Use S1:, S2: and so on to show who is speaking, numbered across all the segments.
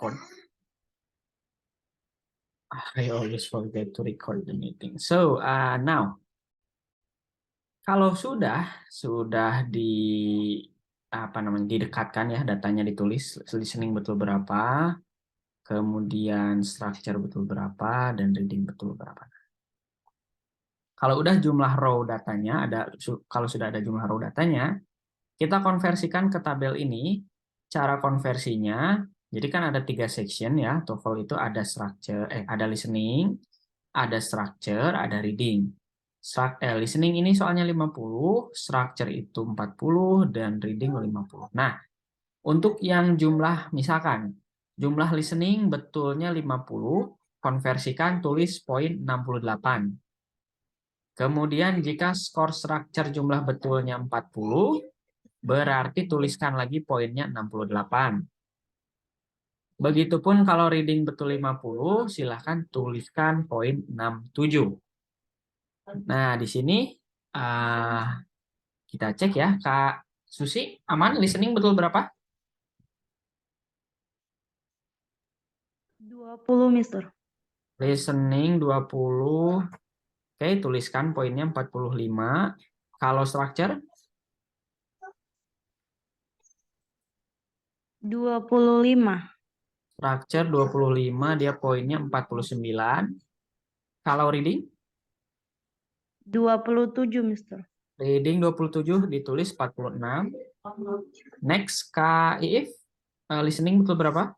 S1: record. I always forget to record the meeting. So now, kalau sudah didekatkan ya, datanya ditulis, listening betul berapa, kemudian structure betul berapa, dan reading betul berapa. Kalau udah jumlah row datanya kalau sudah ada jumlah row datanya, kita konversikan ke tabel ini. Cara konversinya, jadi kan ada 3 section ya, TOEFL itu ada ada listening, ada structure, ada reading. Listening ini soalnya 50, structure itu 40, dan reading 50. Nah, untuk yang misalkan jumlah listening betulnya 50, konversikan tulis poin 68. Kemudian jika skor structure jumlah betulnya 40, berarti tuliskan lagi poinnya 68. Begitupun kalau reading betul 50, silahkan tuliskan poin 67. Nah, di sini kita cek ya, Kak Susi, aman listening betul berapa?
S2: 20, Mister.
S1: Listening 20. Oke, tuliskan poinnya 45. Kalau structure?
S2: 25.
S1: Structure 25, dia poinnya 49. Kalau reading?
S2: 27, Mister.
S1: Reading 27, ditulis 46. Next, Kak Iif, listening betul berapa?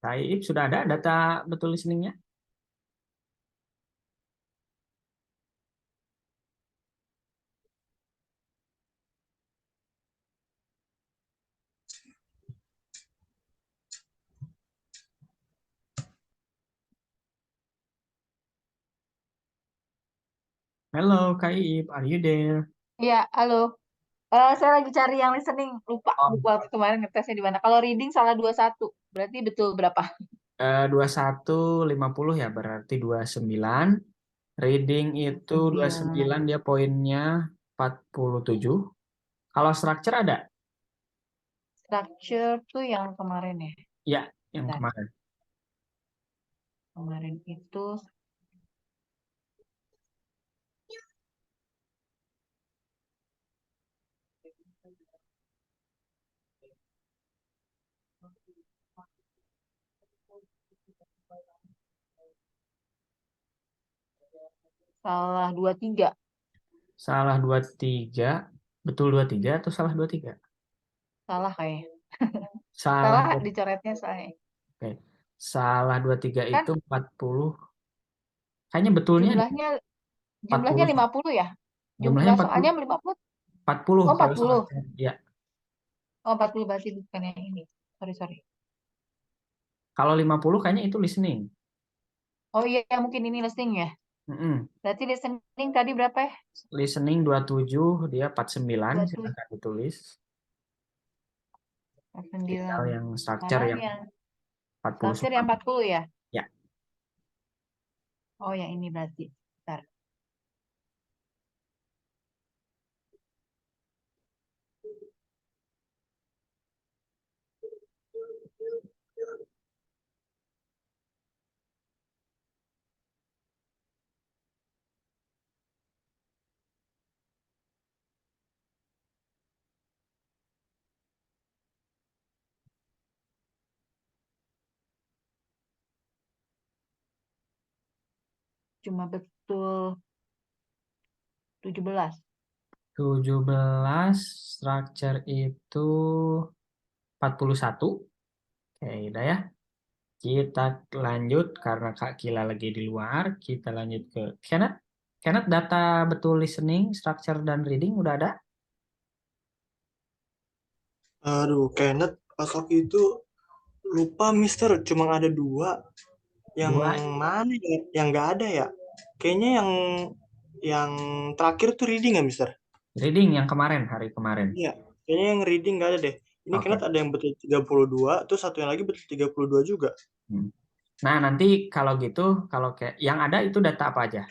S1: Kak Iif, sudah ada data betul listeningnya? Hello, Kak Iif, are you there?
S3: Iya, halo. Saya lagi cari yang listening. Lupa
S1: Oh.
S3: waktu kemarin ngetesnya di mana. Kalau reading salah 21. Berarti betul berapa?
S1: 21, 50 ya, berarti 29. Reading itu 29, dia poinnya 47. Kalau structure ada?
S3: Structure tuh yang kemarin ya.
S1: Ya, yang
S3: Bentar.
S1: kemarin.
S3: Kemarin itu salah 23.
S1: Salah 23. Betul 23 atau salah 23?
S3: Salah kayaknya.
S1: Salah.
S3: Salah dicoretnya saya.
S1: Oke. Salah 23
S3: Kan
S1: itu 40. Kayaknya betulnya
S3: jumlahnya
S1: 40.
S3: 50 ya.
S1: Jumlahnya
S3: Jumlah soalnya 50.
S1: 40
S3: Oh,
S1: kalau
S3: 40.
S1: structure. Ya.
S3: Oh, 40 berarti bukan yang ini. Sorry.
S1: Kalau 50 kayaknya itu listening.
S3: Oh iya, mungkin ini listening ya. Berarti listening tadi berapa ya?
S1: Listening 27, dia 49,
S3: 27.
S1: silahkan ditulis.
S3: 9.
S1: Tinggal yang structure
S3: Mana
S1: yang
S3: yang
S1: 40.
S3: structure yang 40 ya?
S1: Ya.
S3: Oh, yang ini berarti. Bentar. Cuma betul 17.
S1: 17, structure itu 41. Oke, udah ya. Kita lanjut karena Kak Kila lagi di luar. Kita lanjut ke Kenneth. Kenneth, data betul listening, structure, dan reading udah ada?
S4: Aduh, Kenneth pas waktu itu lupa, Mister. Cuma ada 2. Yang mana ya? Yang nggak ada ya? Kayaknya yang terakhir tuh reading ya, Mister?
S1: Reading yang kemarin, hari kemarin.
S4: Iya, kayaknya yang reading nggak ada deh. Ini
S1: Oke.
S4: Kenneth ada yang betul 32, terus satu yang lagi betul 32 juga.
S1: Nah, nanti kalau gitu, kalau kayak yang ada itu data apa aja?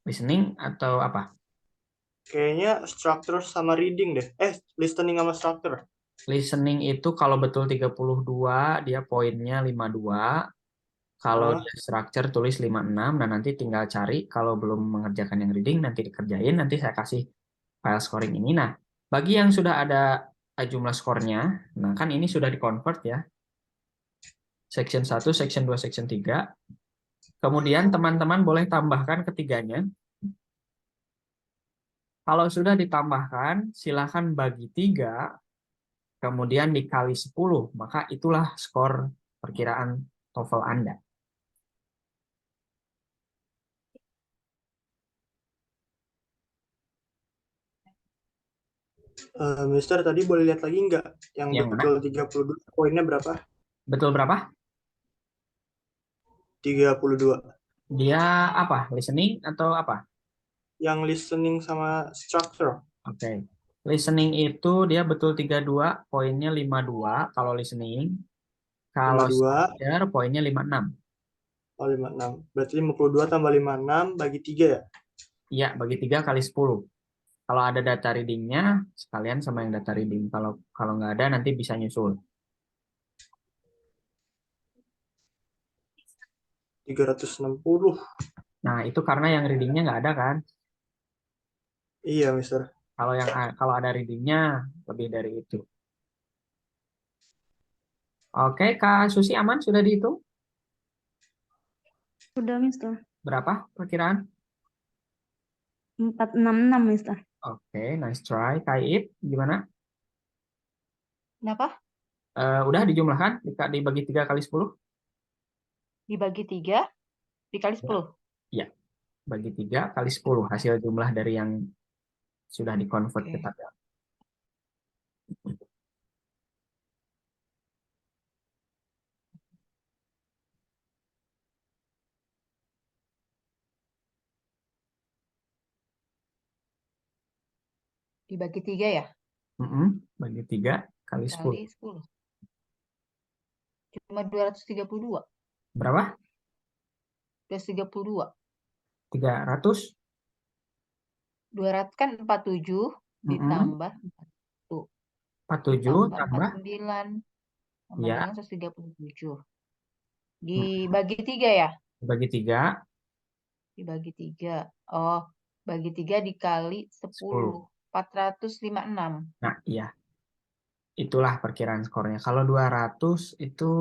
S1: Listening atau apa?
S4: Kayaknya structure sama reading deh. Listening sama structure.
S1: Listening itu kalau betul 32, dia poinnya 52. Kalau
S4: Ah,
S1: dia structure tulis 56. Nah, nanti tinggal cari kalau belum mengerjakan yang reading nanti dikerjain, nanti saya kasih file scoring ini. Nah, bagi yang sudah ada jumlah skornya, nah kan ini sudah di-convert ya. Section 1, section 2, section 3. Kemudian teman-teman boleh tambahkan ketiganya. Kalau sudah ditambahkan, silakan bagi 3, kemudian dikali 10, maka itulah skor perkiraan TOEFL Anda.
S4: Mister tadi boleh lihat lagi nggak? Yang
S1: Yang mana?
S4: betul 32 poinnya berapa?
S1: Betul berapa?
S4: 32.
S1: Dia apa? Listening atau apa?
S4: Yang listening sama structure.
S1: Oke. Listening itu dia betul 32, poinnya 52 kalau listening. Kalau
S4: 52,
S1: structure poinnya 56.
S4: oh 56. Berarti 52 tambah 56 bagi 3 ya?
S1: Iya, bagi 3 kali 10. Kalau ada data readingnya, sekalian sama yang data reading. Kalau kalau nggak ada, nanti bisa nyusul.
S4: 360.
S1: Nah, itu karena yang readingnya nggak ada kan?
S4: Iya, Mister.
S1: Kalau ada readingnya, lebih dari itu. Oke, Kak Susi aman? Sudah dihitung?
S2: Sudah, Mister.
S1: Berapa perkiraan?
S2: 466, Mister.
S1: Oke, nice try. Kak Iit, gimana?
S3: Kenapa?
S1: Udah dijumlahkan? Dibagi 3 kali 10?
S3: Dibagi 3, dikali 10.
S1: Iya, bagi 3 kali 10. Hasil jumlah dari yang sudah di-convert ke
S3: Oke.
S1: tabel.
S3: Dibagi 3 ya?
S1: Bagi 3 kali 10.
S3: Kali 10. Cuma 232.
S1: Berapa?
S3: 232.
S1: 300?
S3: 200 kan 47 ditambah 1
S1: 47
S3: tambah
S1: tambah?
S3: 49 tambah
S1: Ya,
S3: dengan 137. Dibagi 3 ya?
S1: bagi 3,
S3: Dibagi 3. Oh, bagi 3 dikali
S1: 10.
S3: 10. 456.
S1: Nah, iya. Itulah perkiraan skornya. Kalau 200 itu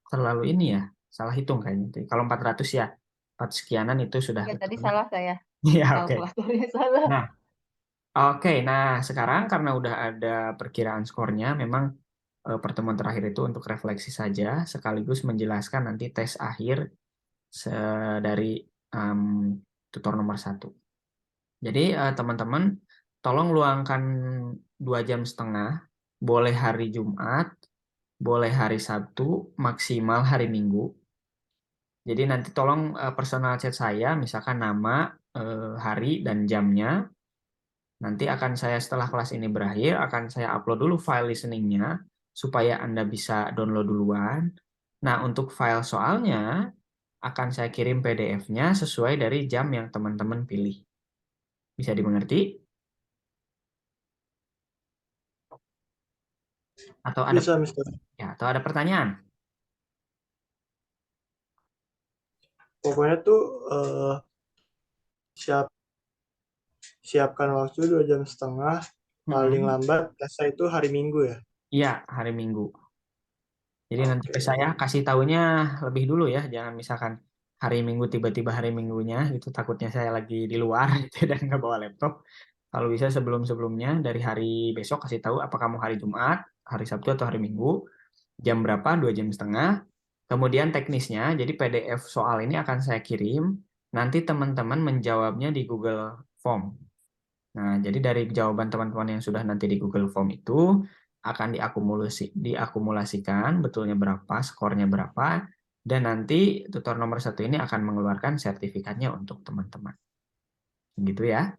S1: terlalu ini ya, salah hitung kayaknya. Kalau 400 ya, 4 sekianan itu sudah
S3: Ya, tadi
S1: betul.
S3: salah saya.
S1: Iya, oke.
S3: Kalkulatornya salah.
S1: Nah, oke. Nah, sekarang karena udah ada perkiraan skornya, memang pertemuan terakhir itu untuk refleksi saja, sekaligus menjelaskan nanti tes akhir dari tutor nomor 1. Jadi, teman-teman, tolong luangkan 2,5 jam, boleh hari Jumat, boleh hari Sabtu, maksimal hari Minggu. Jadi nanti tolong personal chat saya, misalkan nama, hari, dan jamnya. Nanti akan saya setelah kelas ini berakhir, akan saya upload dulu file listeningnya, supaya Anda bisa download duluan. Nah, untuk file soalnya, akan saya kirim PDF-nya sesuai dari jam yang teman-teman pilih. Bisa dimengerti?
S4: Bisa, Mister.
S1: Atau ada pertanyaan?
S4: Pokoknya tuh siapkan waktu 2,5 jam. Paling lambat tesnya itu hari Minggu ya.
S1: Iya, hari Minggu. Jadi nanti
S4: Oke.
S1: saya kasih tahunya lebih dulu ya, jangan misalkan hari Minggu tiba-tiba hari Minggunya, itu takutnya saya lagi di luar gitu, dan nggak bawa laptop. Kalau bisa sebelum-sebelumnya dari hari besok kasih tahu apakah mau hari Jumat, hari Sabtu atau hari Minggu, jam berapa, 2,5 jam. Kemudian teknisnya, jadi PDF soal ini akan saya kirim, nanti teman-teman menjawabnya di Google Form. Nah, jadi dari jawaban teman-teman yang sudah nanti di Google Form itu akan diakumulasikan betulnya berapa, skornya berapa, dan nanti tutor nomor 1 ini akan mengeluarkan sertifikatnya untuk teman-teman. Gitu ya.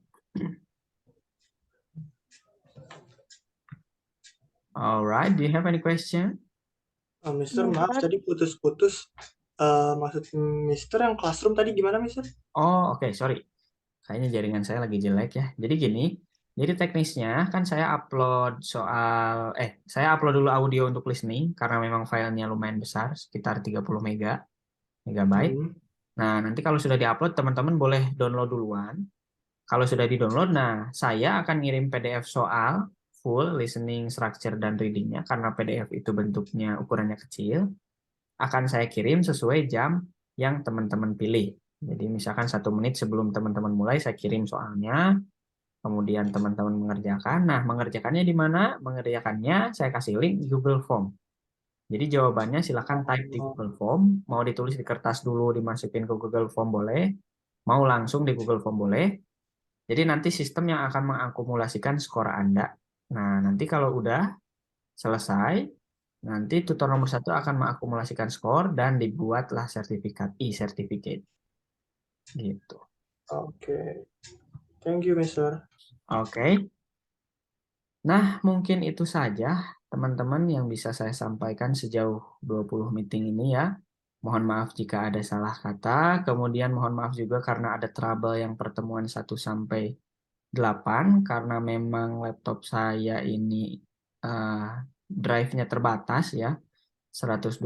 S1: Alright, do you have any question?
S4: Mister, maaf
S2: Mister.
S4: tadi putus-putus. Maksud Mister yang classroom tadi gimana, Mister?
S1: Oh, oke, sorry. Kayaknya jaringan saya lagi jelek ya. Jadi gini, jadi teknisnya kan saya upload dulu audio untuk listening karena memang filenya lumayan besar, sekitar 30 megabyte.
S4: Hmm.
S1: Nah, nanti kalau sudah diupload, teman-teman boleh download duluan. Kalau sudah di-download, nah saya akan ngirim PDF soal full listening, structure, dan readingnya karena PDF itu bentuknya ukurannya kecil. Akan saya kirim sesuai jam yang teman-teman pilih. Jadi misalkan 1 menit sebelum teman-teman mulai, saya kirim soalnya, kemudian teman-teman mengerjakan. Nah, mengerjakannya di mana? Mengerjakannya saya kasih link Google Form. Jadi jawabannya silakan type di Google Form, mau ditulis di kertas dulu, dimasukin ke Google Form boleh, mau langsung di Google Form boleh. Jadi nanti sistem yang akan mengakumulasikan skor Anda. Nah, nanti kalau udah selesai, nanti tutor nomor 1 akan mengakumulasikan skor dan dibuatlah sertifikat e-certificate. Gitu.
S4: Oke. Thank you, Mister.
S1: Oke. Nah, mungkin itu saja teman-teman yang bisa saya sampaikan sejauh 20 meeting ini ya. Mohon maaf jika ada salah kata, kemudian mohon maaf juga karena ada trouble yang pertemuan 1 sampai 8 karena memang laptop saya ini drive-nya terbatas ya, 128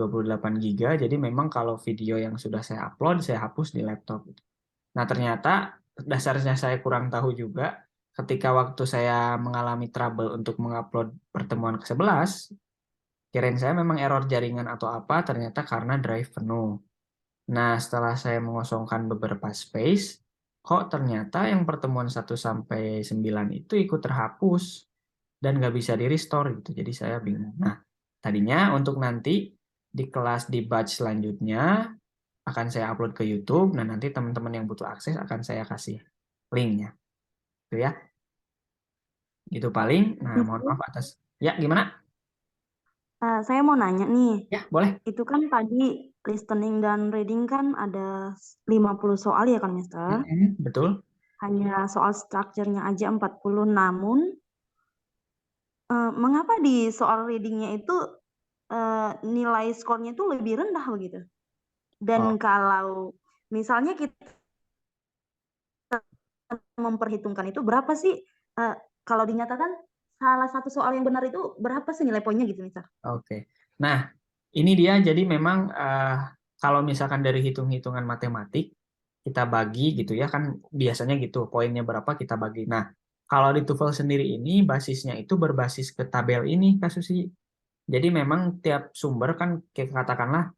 S1: GB. Jadi memang kalau video yang sudah saya upload, saya hapus di laptop. Nah, ternyata dasarnya saya kurang tahu juga ketika waktu saya mengalami trouble untuk mengupload pertemuan ke-11, kirain saya memang error jaringan atau apa, ternyata karena drive penuh. Nah, setelah saya mengosongkan beberapa space, kok ternyata yang pertemuan 1 sampai 9 itu ikut terhapus dan nggak bisa di-restore gitu. Jadi saya bingung. Nah, tadinya untuk nanti di kelas di batch selanjutnya akan saya upload ke YouTube. Nah, nanti teman-teman yang butuh akses akan saya kasih linknya. Itu ya. Gitu paling. Nah, mohon maaf atas. Ya, gimana?
S2: Saya mau nanya nih,
S1: Ya, boleh.
S2: itu kan tadi listening dan reading kan ada 50 soal ya kan, Mister?
S1: Betul.
S2: Hanya soal structure-nya aja 40, namun mengapa di soal reading-nya itu nilai skornya itu lebih rendah begitu? Dan
S1: Oh,
S2: kalau misalnya kita memperhitungkan itu berapa sih kalau dinyatakan salah satu soal yang benar itu berapa sih nilai poinnya gitu, Mister?
S1: oke. Nah, ini dia. Jadi memang kalau misalkan dari hitung-hitungan matematik, kita bagi gitu ya, kan biasanya gitu, poinnya berapa kita bagi. Nah, kalau di TOEFL sendiri ini, basisnya itu berbasis ke tabel ini, Kasusi. Jadi memang tiap sumber kan, kayak katakanlah,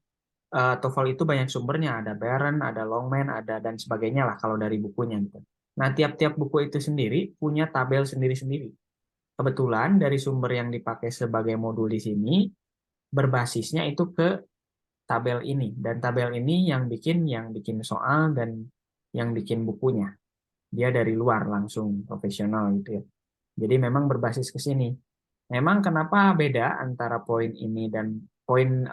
S1: TOEFL itu banyak sumbernya, ada Barron, ada Longman, ada dan sebagainya lah kalau dari bukunya gitu. Nah, tiap-tiap buku itu sendiri punya tabel sendiri-sendiri. Kebetulan dari sumber yang dipakai sebagai modul di sini berbasisnya itu ke tabel ini, dan tabel ini yang bikin soal dan yang bikin bukunya. Dia dari luar langsung profesional gitu ya. Jadi memang berbasis ke sini. Memang kenapa beda antara poin ini dan poin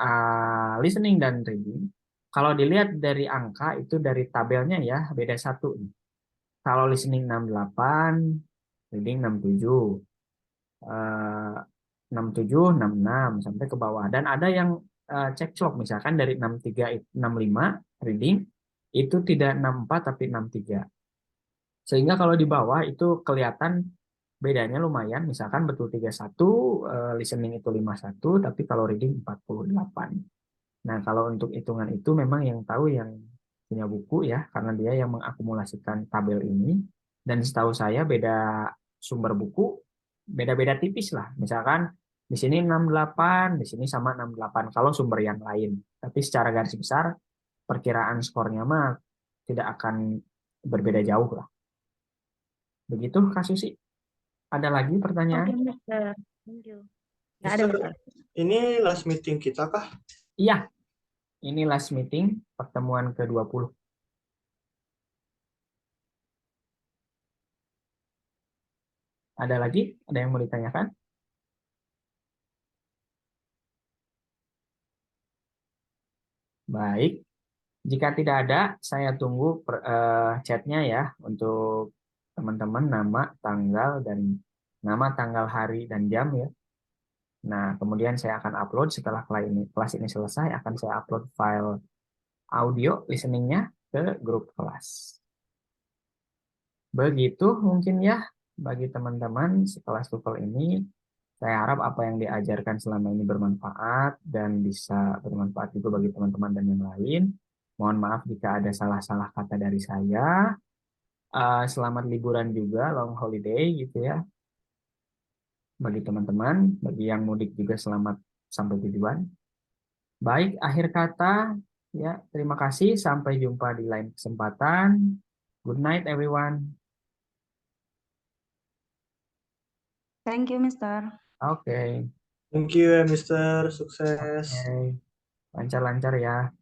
S1: listening dan reading? Kalau dilihat dari angka itu dari tabelnya ya beda 1. Kalau listening 68, reading 67. 67, 66 sampai ke bawah. Dan ada yang cekcok misalkan dari 63, 65 reading itu tidak 64 tapi 63. Sehingga kalau di bawah itu kelihatan bedanya lumayan, misalkan betul 31, listening itu 51, tapi kalau reading 48. Nah, kalau untuk hitungan itu memang yang tahu yang punya buku ya, karena dia yang mengakumulasikan tabel ini. Dan setahu saya beda sumber buku, beda-beda tipis lah. Misalkan di sini 68, di sini sama 68 kalau sumber yang lain. Tapi secara garis besar, perkiraan skornya mah tidak akan berbeda jauh lah. Begitu kasusnya. Ada lagi pertanyaan?
S2: Oke, Mister. Thank you. Nggak ada,
S4: Mister,
S2: Mister.
S4: ini last meeting kita kah?
S1: Iya, ini last meeting, pertemuan ke-20. Ada lagi? Ada yang mau ditanyakan? Baik, jika tidak ada, saya tunggu chatnya ya untuk teman-teman nama, tanggal, dan nama, tanggal, hari, dan jam ya. Nah, kemudian saya akan upload setelah kelas ini selesai, akan saya upload file audio listeningnya ke grup kelas. Begitu mungkin ya bagi teman-teman sekelas TOEFL ini. Saya harap apa yang diajarkan selama ini bermanfaat dan bisa bermanfaat juga bagi teman-teman dan yang lain. Mohon maaf jika ada salah-salah kata dari saya. Selamat liburan juga, long holiday gitu ya. Bagi teman-teman, bagi yang mudik juga selamat sampai tujuan. Baik, akhir kata, ya terima kasih. Sampai jumpa di lain kesempatan. Good night everyone.
S2: Thank you, Mister.
S1: Oke,
S4: Thank you ya, Mister. Sukses.
S1: oke. Lancar-lancar ya.